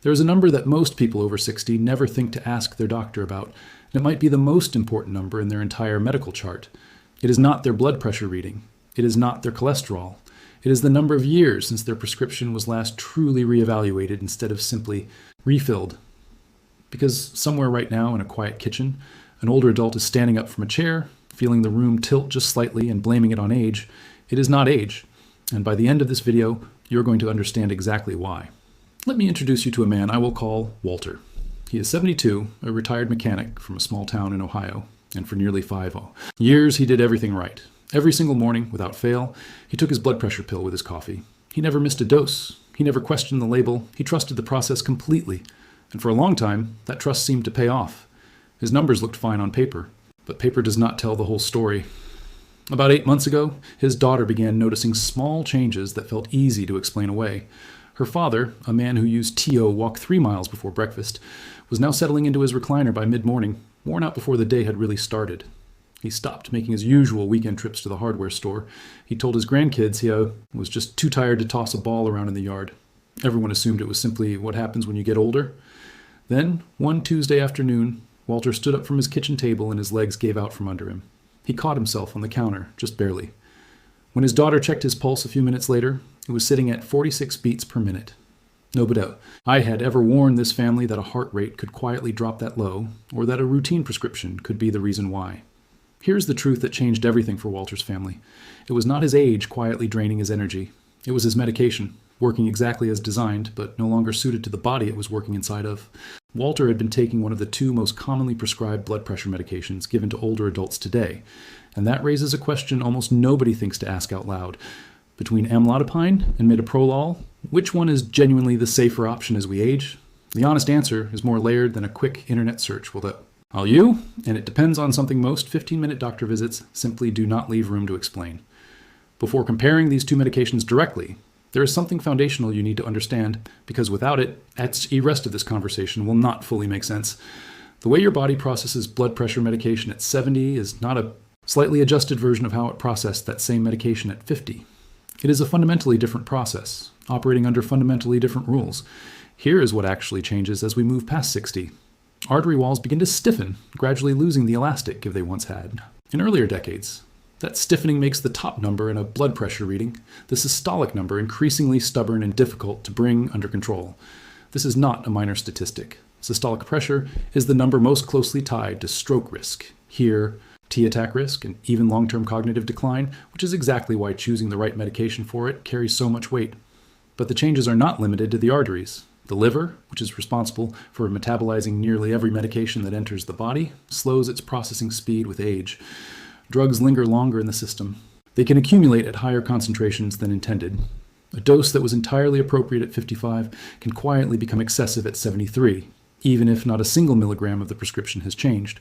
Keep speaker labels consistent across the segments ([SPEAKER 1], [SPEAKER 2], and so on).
[SPEAKER 1] There is a number that most people over 60 never think to ask their doctor about, and it might be the most important number in their entire medical chart. It is not their blood pressure reading. It is not their cholesterol. It is the number of years since their prescription was last truly reevaluated instead of simply refilled. Because somewhere right now in a quiet kitchen, an older adult is standing up from a chair, feeling the room tilt just slightly and blaming it on age. It is not age. And by the end of this video, you're going to understand exactly why. Let me introduce you to a man I will call Walter. He is 72, a retired mechanic from a small town in Ohio, and for nearly 5 years he did everything right. Every single morning, without fail, he took his blood pressure pill with his coffee. He never missed a dose. He never questioned the label. He trusted the process completely. And for a long time, that trust seemed to pay off. His numbers looked fine on paper, but paper does not tell the whole story. About 8 months ago, his daughter began noticing small changes that felt easy to explain away. Her father, a man who used TO walk 3 miles before breakfast, was now settling into his recliner by mid-morning, worn out before the day had really started. He stopped making his usual weekend trips to the hardware store. He told his grandkids he was just too tired to toss a ball around in the yard. Everyone assumed it was simply what happens when you get older. Then, one Tuesday afternoon, Walter stood up from his kitchen table and his legs gave out from under him. He caught himself on the counter, just barely. When his daughter checked his pulse a few minutes later, it was sitting at 46 beats per minute. No doubt, I had ever warned this family that a heart rate could quietly drop that low, or that a routine prescription could be the reason why. Here's the truth that changed everything for Walter's family. It was not his age quietly draining his energy. It was his medication, working exactly as designed, but no longer suited to the body it was working inside of. Walter had been taking one of the 2 most commonly prescribed blood pressure medications given to older adults today, and that raises a question almost nobody thinks to ask out loud. Between Amlodipine and Metoprolol, which one is genuinely the safer option as we age? The honest answer is more layered than a quick internet search will tell you, and it depends on something most 15-minute doctor visits simply do not leave room to explain. Before comparing these 2 medications directly, there is something foundational you need to understand, because without it, the rest of this conversation will not fully make sense. The way your body processes blood pressure medication at 70 is not a slightly adjusted version of how it processed that same medication at 50. It is a fundamentally different process, operating under fundamentally different rules. Here is what actually changes as we move past 60. Artery walls begin to stiffen, gradually losing the elastic they once had. In earlier decades, that stiffening makes the top number in a blood pressure reading, the systolic number, increasingly stubborn and difficult to bring under control. This is not a minor statistic. Systolic pressure is the number most closely tied to stroke risk, here, T-attack risk, and even long-term cognitive decline, which is exactly why choosing the right medication for it carries so much weight. But the changes are not limited to the arteries. The liver, which is responsible for metabolizing nearly every medication that enters the body, slows its processing speed with age. Drugs linger longer in the system. They can accumulate at higher concentrations than intended. A dose that was entirely appropriate at 55 can quietly become excessive at 73, even if not a single milligram of the prescription has changed.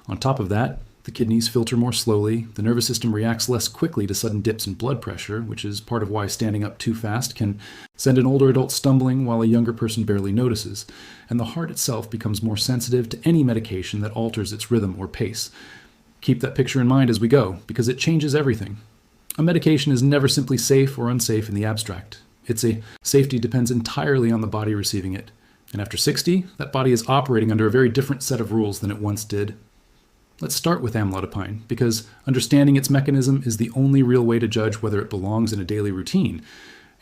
[SPEAKER 1] On top of that, the kidneys filter more slowly, the nervous system reacts less quickly to sudden dips in blood pressure, which is part of why standing up too fast can send an older adult stumbling while a younger person barely notices, and the heart itself becomes more sensitive to any medication that alters its rhythm or pace. Keep that picture in mind as we go, because it changes everything. A medication is never simply safe or unsafe in the abstract. Its safety depends entirely on the body receiving it. And after 60, that body is operating under a very different set of rules than it once did. Let's start with amlodipine, because understanding its mechanism is the only real way to judge whether it belongs in a daily routine.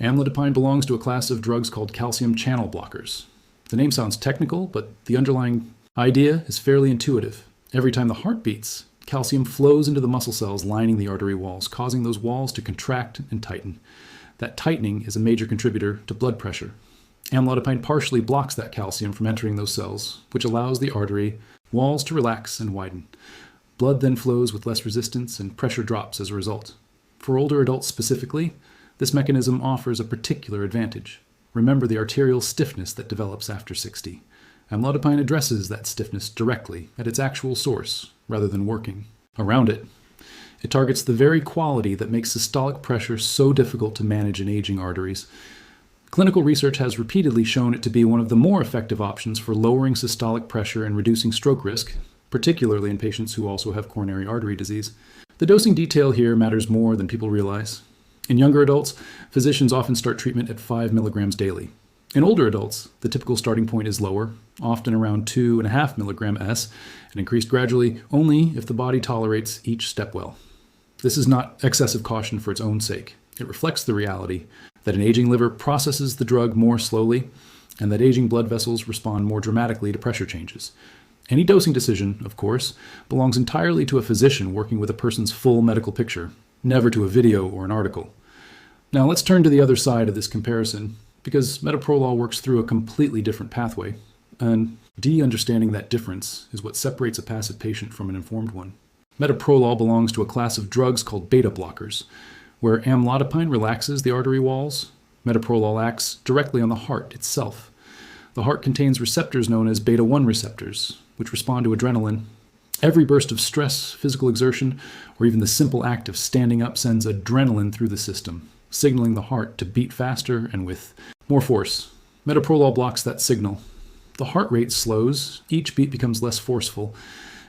[SPEAKER 1] Amlodipine belongs to a class of drugs called calcium channel blockers. The name sounds technical, but the underlying idea is fairly intuitive. Every time the heart beats, calcium flows into the muscle cells lining the artery walls, causing those walls to contract and tighten. That tightening is a major contributor to blood pressure. Amlodipine partially blocks that calcium from entering those cells, which allows the artery walls to relax and widen. Blood then flows with less resistance and pressure drops as a result. For older adults specifically, this mechanism offers a particular advantage. Remember the arterial stiffness that develops after 60. Amlodipine addresses that stiffness directly at its actual source, rather than working around it. It targets the very quality that makes systolic pressure so difficult to manage in aging arteries. Clinical research has repeatedly shown it to be one of the more effective options for lowering systolic pressure and reducing stroke risk, particularly in patients who also have coronary artery disease. The dosing detail here matters more than people realize. In younger adults, physicians often start treatment at 5 milligrams daily. In older adults, the typical starting point is lower, often around 2.5 milligram S, and increased gradually only if the body tolerates each step well. This is not excessive caution for its own sake. It reflects the reality that an aging liver processes the drug more slowly, and that aging blood vessels respond more dramatically to pressure changes. Any dosing decision, of course, belongs entirely to a physician working with a person's full medical picture, never to a video or an article. Now let's turn to the other side of this comparison, because metoprolol works through a completely different pathway, and understanding that difference is what separates a passive patient from an informed one. Metoprolol belongs to a class of drugs called beta blockers, where amlodipine relaxes the artery walls. Metoprolol acts directly on the heart itself. The heart contains receptors known as beta-1 receptors, which respond to adrenaline. Every burst of stress, physical exertion, or even the simple act of standing up sends adrenaline through the system, signaling the heart to beat faster and with more force. Metoprolol blocks that signal. The heart rate slows, each beat becomes less forceful,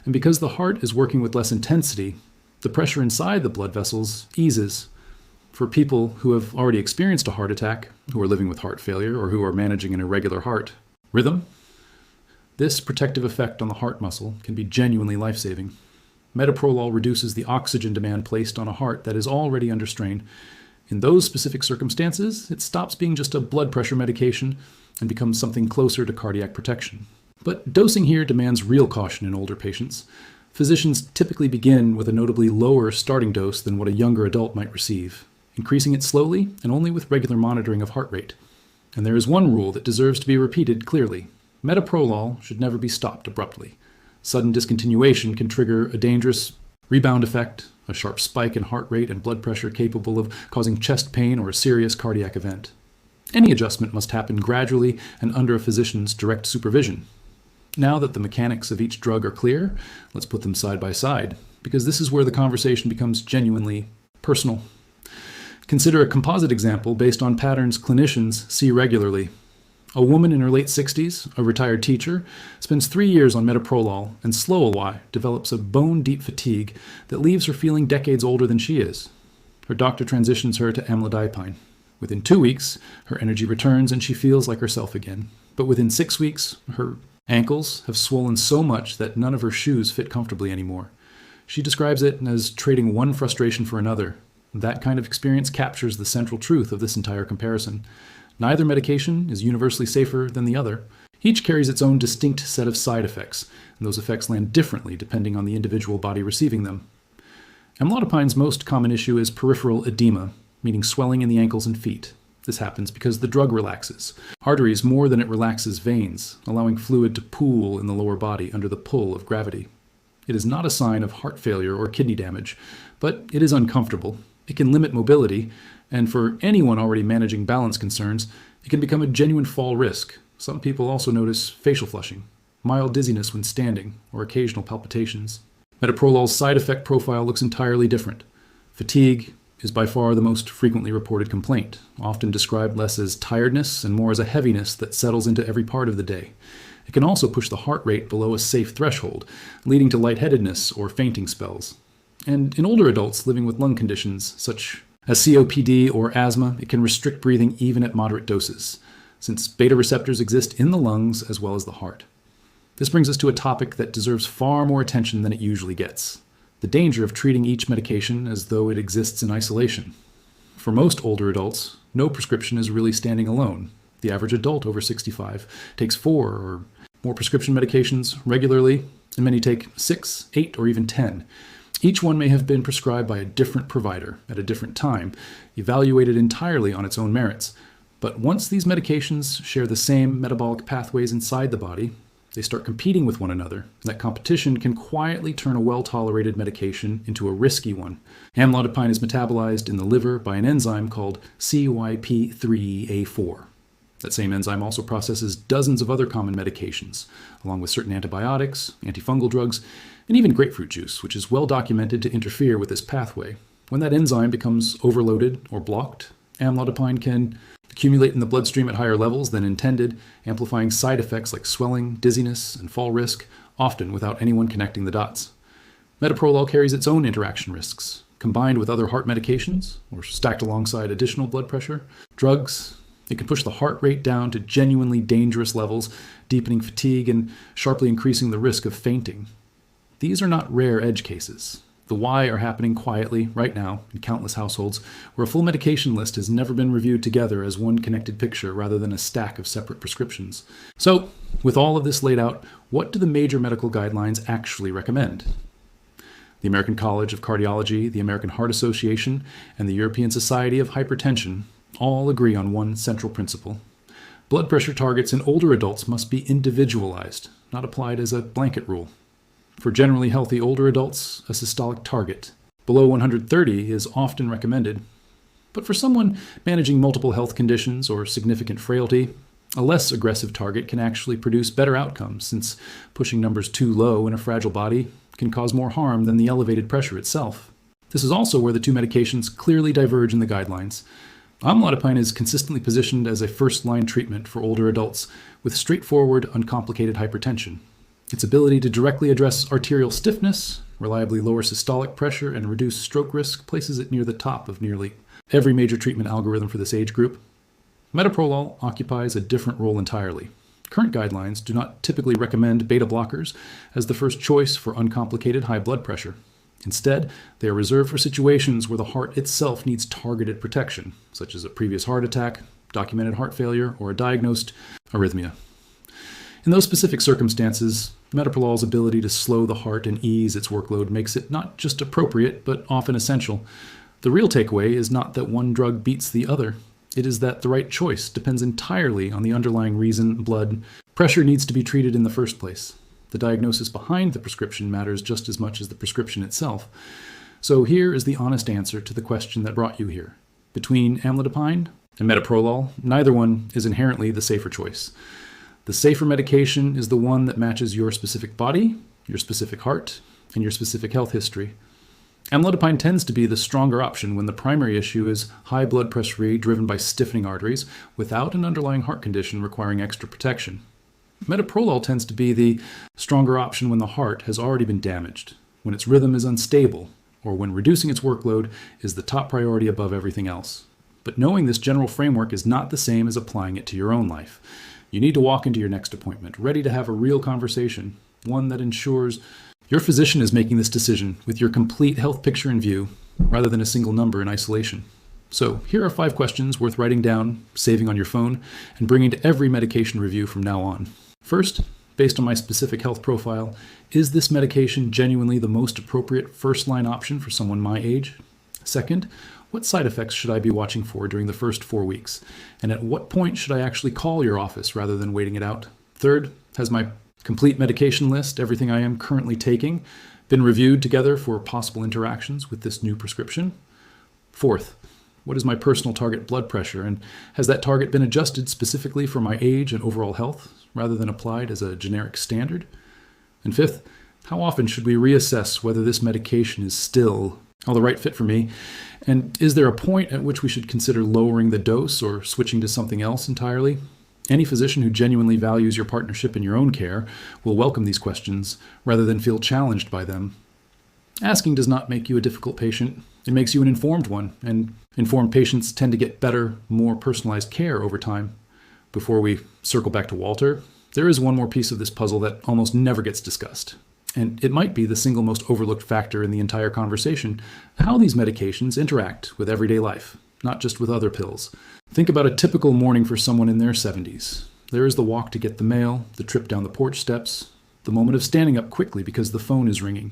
[SPEAKER 1] and because the heart is working with less intensity, the pressure inside the blood vessels eases. For people who have already experienced a heart attack, who are living with heart failure, or who are managing an irregular heart rhythm, this protective effect on the heart muscle can be genuinely life-saving. Metoprolol reduces the oxygen demand placed on a heart that is already under strain. In those specific circumstances, it stops being just a blood pressure medication and becomes something closer to cardiac protection. But dosing here demands real caution in older patients. Physicians typically begin with a notably lower starting dose than what a younger adult might receive, increasing it slowly and only with regular monitoring of heart rate. And there is one rule that deserves to be repeated clearly. Metoprolol should never be stopped abruptly. Sudden discontinuation can trigger a dangerous rebound effect, a sharp spike in heart rate and blood pressure capable of causing chest pain or a serious cardiac event. Any adjustment must happen gradually and under a physician's direct supervision. Now that the mechanics of each drug are clear, let's put them side by side, because this is where the conversation becomes genuinely personal. Consider a composite example based on patterns clinicians see regularly. A woman in her late 60s, a retired teacher, spends 3 years on metoprolol and slowly develops a bone-deep fatigue that leaves her feeling decades older than she is. Her doctor transitions her to amlodipine. Within 2 weeks, her energy returns and she feels like herself again. But within 6 weeks, her ankles have swollen so much that none of her shoes fit comfortably anymore. She describes it as trading one frustration for another. That kind of experience captures the central truth of this entire comparison. Neither medication is universally safer than the other. Each carries its own distinct set of side effects, and those effects land differently depending on the individual body receiving them. Amlodipine's most common issue is peripheral edema, meaning swelling in the ankles and feet. This happens because the drug relaxes arteries more than it relaxes veins, allowing fluid to pool in the lower body under the pull of gravity. It is not a sign of heart failure or kidney damage, but it is uncomfortable. It can limit mobility, and for anyone already managing balance concerns, it can become a genuine fall risk. Some people also notice facial flushing, mild dizziness when standing, or occasional palpitations. Metoprolol's side effect profile looks entirely different. Fatigue is by far the most frequently reported complaint, often described less as tiredness and more as a heaviness that settles into every part of the day. It can also push the heart rate below a safe threshold, leading to lightheadedness or fainting spells. And in older adults living with lung conditions, such as COPD or asthma, it can restrict breathing even at moderate doses, since beta receptors exist in the lungs as well as the heart. This brings us to a topic that deserves far more attention than it usually gets: the danger of treating each medication as though it exists in isolation. For most older adults, no prescription is really standing alone. The average adult over 65 takes 4 or more prescription medications regularly, and many take 6, 8, or even 10. Each one may have been prescribed by a different provider at a different time, evaluated entirely on its own merits. But once these medications share the same metabolic pathways inside the body, they start competing with one another. That competition can quietly turn a well-tolerated medication into a risky one. Amlodipine is metabolized in the liver by an enzyme called CYP3A4. That same enzyme also processes dozens of other common medications, along with certain antibiotics, antifungal drugs, and even grapefruit juice, which is well documented to interfere with this pathway. When that enzyme becomes overloaded or blocked, amlodipine can accumulate in the bloodstream at higher levels than intended, amplifying side effects like swelling, dizziness, and fall risk, often without anyone connecting the dots. Metoprolol carries its own interaction risks. Combined with other heart medications, or stacked alongside additional blood pressure drugs, It can push the heart rate down to genuinely dangerous levels, deepening fatigue and sharply increasing the risk of fainting. These are not rare edge cases. The why are happening quietly right now in countless households where a full medication list has never been reviewed together as one connected picture rather than a stack of separate prescriptions. So, with all of this laid out, what do the major medical guidelines actually recommend? The American College of Cardiology, the American Heart Association, and the European Society of Hypertension all agree on one central principle. Blood pressure targets in older adults must be individualized, not applied as a blanket rule. For generally healthy older adults, a systolic target below 130 is often recommended. But for someone managing multiple health conditions or significant frailty, a less aggressive target can actually produce better outcomes, since pushing numbers too low in a fragile body can cause more harm than the elevated pressure itself. This is also where the two medications clearly diverge in the guidelines. Amlodipine is consistently positioned as a first-line treatment for older adults with straightforward, uncomplicated hypertension. Its ability to directly address arterial stiffness, reliably lower systolic pressure, and reduce stroke risk places it near the top of nearly every major treatment algorithm for this age group. Metoprolol occupies a different role entirely. Current guidelines do not typically recommend beta blockers as the first choice for uncomplicated high blood pressure. Instead, they are reserved for situations where the heart itself needs targeted protection, such as a previous heart attack, documented heart failure, or a diagnosed arrhythmia. In those specific circumstances, metoprolol's ability to slow the heart and ease its workload makes it not just appropriate, but often essential. The real takeaway is not that one drug beats the other. It is that the right choice depends entirely on the underlying reason blood pressure needs to be treated in the first place. The diagnosis behind the prescription matters just as much as the prescription itself. So here is the honest answer to the question that brought you here. Between amlodipine and metoprolol, neither one is inherently the safer choice. The safer medication is the one that matches your specific body, your specific heart, and your specific health history. Amlodipine tends to be the stronger option when the primary issue is high blood pressure rate driven by stiffening arteries without an underlying heart condition requiring extra protection. Metoprolol tends to be the stronger option when the heart has already been damaged, when its rhythm is unstable, or when reducing its workload is the top priority above everything else. But knowing this general framework is not the same as applying it to your own life. You need to walk into your next appointment ready to have a real conversation, one that ensures your physician is making this decision with your complete health picture in view, rather than a single number in isolation. So here are 5 questions worth writing down, saving on your phone, and bringing to every medication review from now on. First, based on my specific health profile, is this medication genuinely the most appropriate first-line option for someone my age? Second, what side effects should I be watching for during the first 4 weeks? And at what point should I actually call your office rather than waiting it out? Third, has my complete medication list, everything I am currently taking, been reviewed together for possible interactions with this new prescription? Fourth, what is my personal target blood pressure, and has that target been adjusted specifically for my age and overall health rather than applied as a generic standard? And fifth, how often should we reassess whether this medication is still the right fit for me? And is there a point at which we should consider lowering the dose or switching to something else entirely? Any physician who genuinely values your partnership in your own care will welcome these questions rather than feel challenged by them. Asking does not make you a difficult patient. It makes you an informed one, and informed patients tend to get better, more personalized care over time. Before we circle back to Walter, there is one more piece of this puzzle that almost never gets discussed. And it might be the single most overlooked factor in the entire conversation: how these medications interact with everyday life, not just with other pills. Think about a typical morning for someone in their 70s. There is the walk to get the mail, the trip down the porch steps, the moment of standing up quickly because the phone is ringing.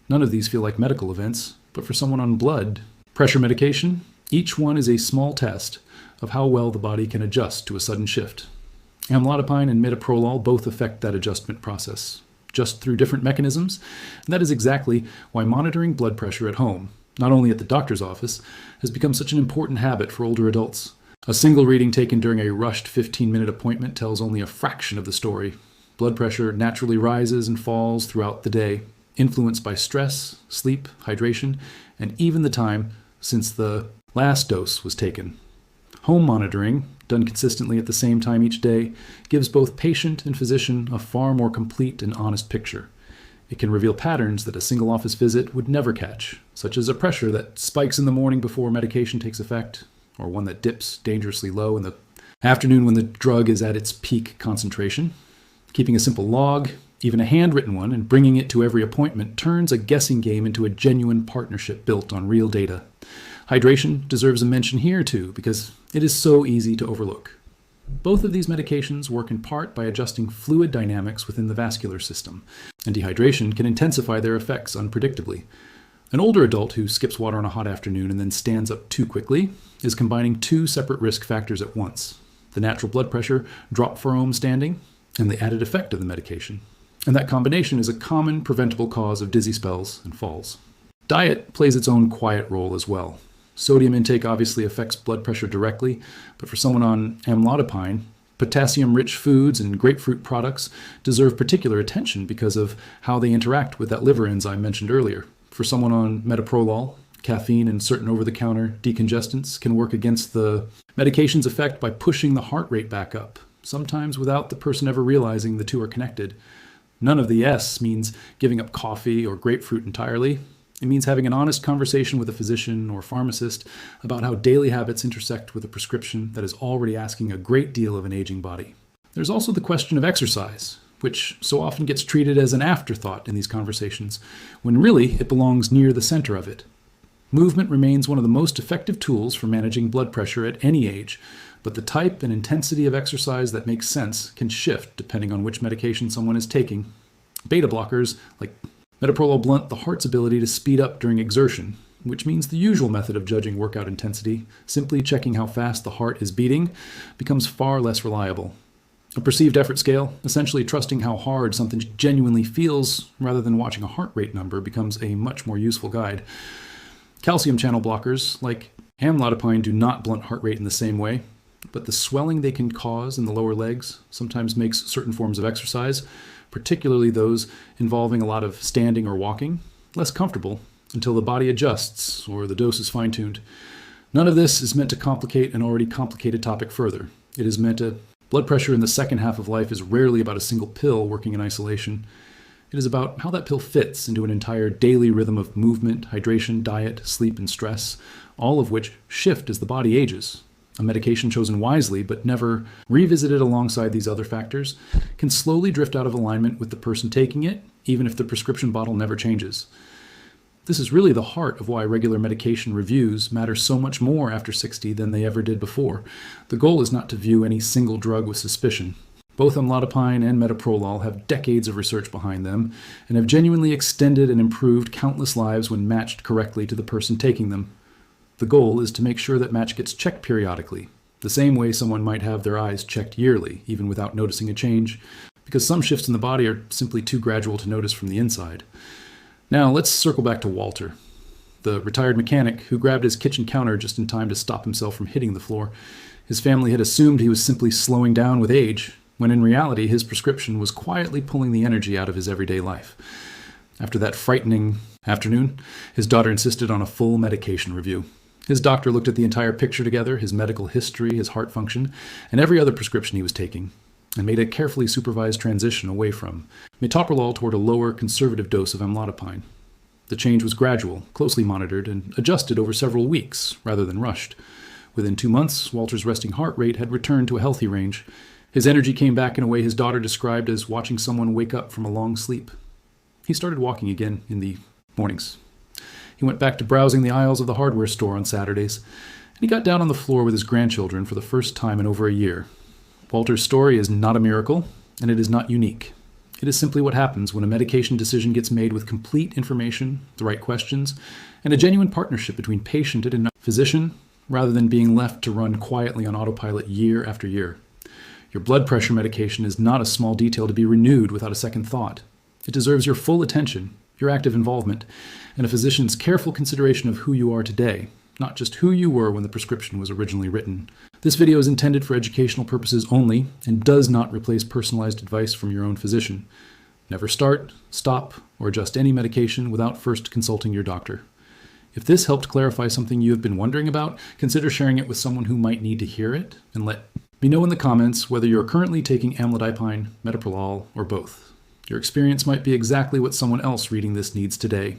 [SPEAKER 1] None of these feel like medical events, but for someone on blood pressure medication, each one is a small test of how well the body can adjust to a sudden shift. Amlodipine and metoprolol both affect that adjustment process, just through different mechanisms, and that is exactly why monitoring blood pressure at home, not only at the doctor's office, has become such an important habit for older adults. A single reading taken during a rushed 15-minute appointment tells only a fraction of the story. Blood pressure naturally rises and falls throughout the day, influenced by stress, sleep, hydration, and even the time since the last dose was taken. Home monitoring, done consistently at the same time each day, gives both patient and physician a far more complete and honest picture. It can reveal patterns that a single office visit would never catch, such as a pressure that spikes in the morning before medication takes effect, or one that dips dangerously low in the Afternoon when the drug is at its peak concentration. Keeping a simple log, even a handwritten one, and bringing it to every appointment turns a guessing game into a genuine partnership built on real data. Hydration deserves a mention here too, because it is so easy to overlook. Both of these medications work in part by adjusting fluid dynamics within the vascular system, and dehydration can intensify their effects unpredictably. An older adult who skips water on a hot afternoon and then stands up too quickly is combining two separate risk factors at once: the natural blood pressure drop from standing and the added effect of the medication. And that combination is a common preventable cause of dizzy spells and falls. Diet plays its own quiet role as well. Sodium intake obviously affects blood pressure directly, but for someone on Amlodipine, potassium-rich foods and grapefruit products deserve particular attention because of how they interact with that liver enzyme mentioned earlier. For someone on Metoprolol, caffeine and certain over-the-counter decongestants can work against the medication's effect by pushing the heart rate back up, sometimes without the person ever realizing the two are connected. None of the S means giving up coffee or grapefruit entirely. It means having an honest conversation with a physician or pharmacist about how daily habits intersect with a prescription that is already asking a great deal of an aging body. There's also the question of exercise, which so often gets treated as an afterthought in these conversations, when really it belongs near the center of it. Movement remains one of the most effective tools for managing blood pressure at any age, but the type and intensity of exercise that makes sense can shift depending on which medication someone is taking. Beta blockers, like Metoprolol, blunt the heart's ability to speed up during exertion, which means the usual method of judging workout intensity, simply checking how fast the heart is beating, becomes far less reliable. A perceived effort scale, essentially trusting how hard something genuinely feels rather than watching a heart rate number, becomes a much more useful guide. Calcium channel blockers, like Amlodipine, do not blunt heart rate in the same way, but the swelling they can cause in the lower legs sometimes makes certain forms of exercise, particularly those involving a lot of standing or walking, less comfortable until the body adjusts or the dose is fine-tuned. None of this is meant to complicate an already complicated topic further. It is meant to... Blood pressure in the second half of life is rarely about a single pill working in isolation. It is about how that pill fits into an entire daily rhythm of movement, hydration, diet, sleep, and stress, all of which shift as the body ages. A medication chosen wisely, but never revisited alongside these other factors, can slowly drift out of alignment with the person taking it, even if the prescription bottle never changes. This is really the heart of why regular medication reviews matter so much more after 60 than they ever did before. The goal is not to view any single drug with suspicion. Both Amlodipine and Metoprolol have decades of research behind them and have genuinely extended and improved countless lives when matched correctly to the person taking them. The goal is to make sure that match gets checked periodically, the same way someone might have their eyes checked yearly, even without noticing a change, because some shifts in the body are simply too gradual to notice from the inside. Now let's circle back to Walter, the retired mechanic who grabbed his kitchen counter just in time to stop himself from hitting the floor. His family had assumed he was simply slowing down with age, when in reality his prescription was quietly pulling the energy out of his everyday life. After that frightening afternoon, his daughter insisted on a full medication review. His doctor looked at the entire picture together, his medical history, his heart function, and every other prescription he was taking, and made a carefully supervised transition away from Metoprolol toward a lower, conservative dose of Amlodipine. The change was gradual, closely monitored, and adjusted over several weeks, rather than rushed. Within 2 months, Walter's resting heart rate had returned to a healthy range. His energy came back in a way his daughter described as watching someone wake up from a long sleep. He started walking again in the mornings. He went back to browsing the aisles of the hardware store on Saturdays, and he got down on the floor with his grandchildren for the first time in over a year. Walter's story is not a miracle, and it is not unique. It is simply what happens when a medication decision gets made with complete information, the right questions, and a genuine partnership between patient and physician, rather than being left to run quietly on autopilot year after year. Your blood pressure medication is not a small detail to be renewed without a second thought. It deserves your full attention, your active involvement, and a physician's careful consideration of who you are today, not just who you were when the prescription was originally written. This video is intended for educational purposes only and does not replace personalized advice from your own physician. Never start, stop, or adjust any medication without first consulting your doctor. If this helped clarify something you have been wondering about, consider sharing it with someone who might need to hear it, and let me know in the comments whether you're currently taking Amlodipine, Metoprolol, or both. Your experience might be exactly what someone else reading this needs today.